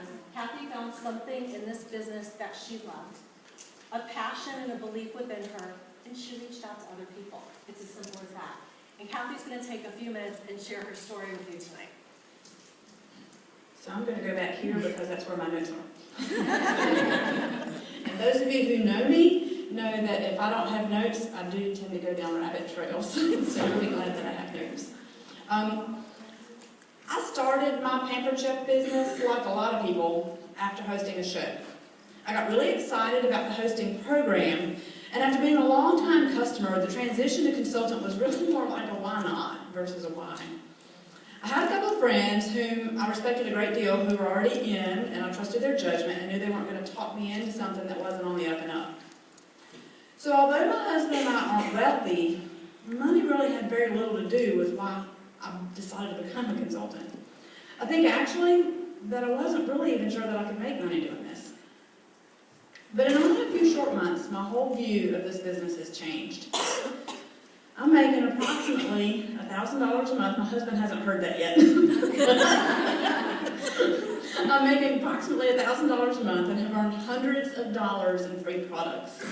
because Cathy found something in this business that she loved, a passion and a belief within her, and she reached out to other people. It's as simple as that. And Cathy's going to take a few minutes and share her story with you tonight. So I'm going to go back here because that's where my notes are. And those of you who know me know that if I don't have notes, I do tend to go down rabbit trails. So I'm really glad that I have notes. I started my Pampered Chef business, like a lot of people, after hosting a show. I got really excited about the hosting program, and after being a long-time customer, the transition to consultant was really more like a why not versus a why. I had a couple of friends whom I respected a great deal who were already in, and I trusted their judgment and knew they weren't going to talk me into something that wasn't on the up and up. So although my husband and I aren't wealthy, money really had very little to do with why I decided to become a consultant. I think actually that I wasn't really even sure that I could make money doing this. But in only a few short months, my whole view of this business has changed. I'm making approximately $1,000 a month. My husband hasn't heard that yet. I'm making approximately $1,000 a month and have earned hundreds of dollars in free products.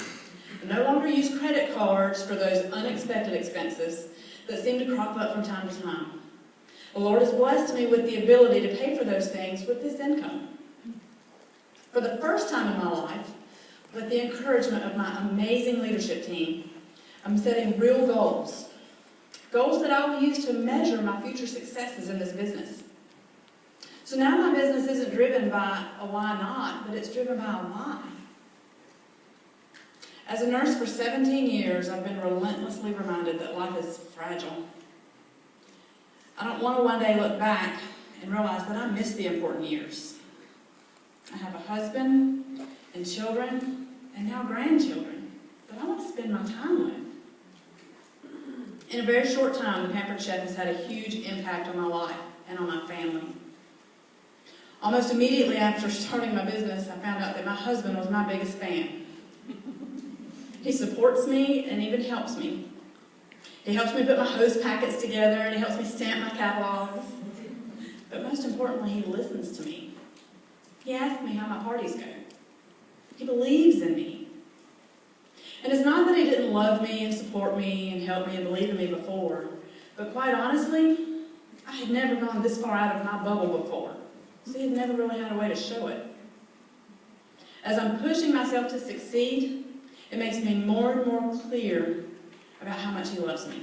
I no longer use credit cards for those unexpected expenses that seem to crop up from time to time. The Lord has blessed me with the ability to pay for those things with this income. For the first time in my life, with the encouragement of my amazing leadership team, I'm setting real goals. Goals that I will use to measure my future successes in this business. So now my business isn't driven by a why not, but it's driven by a why. As a nurse for 17 years, I've been relentlessly reminded that life is fragile. I don't want to one day look back and realize that I missed the important years. I have a husband and children and now grandchildren that I want to spend my time with. In a very short time, the Pampered Chef has had a huge impact on my life and on my family. Almost immediately after starting my business, I found out that my husband was my biggest fan. He supports me and even helps me. He helps me put my host packets together and he helps me stamp my catalogs. But most importantly, he listens to me. He asks me how my parties go. He believes in me. And it's not that he didn't love me and support me and help me and believe in me before, but quite honestly, I had never gone this far out of my bubble before, so he had never really had a way to show it. As I'm pushing myself to succeed, it makes me more and more clear about how much he loves me.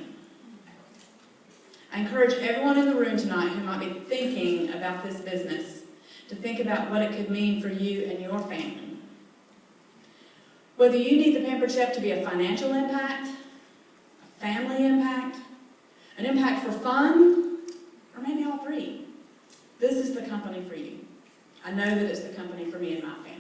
I encourage everyone in the room tonight who might be thinking about this business to think about what it could mean for you and your family. Whether you need the Pampered Chef to be a financial impact, a family impact, an impact for fun, or maybe all three, this is the company for you. I know that it's the company for me and my family.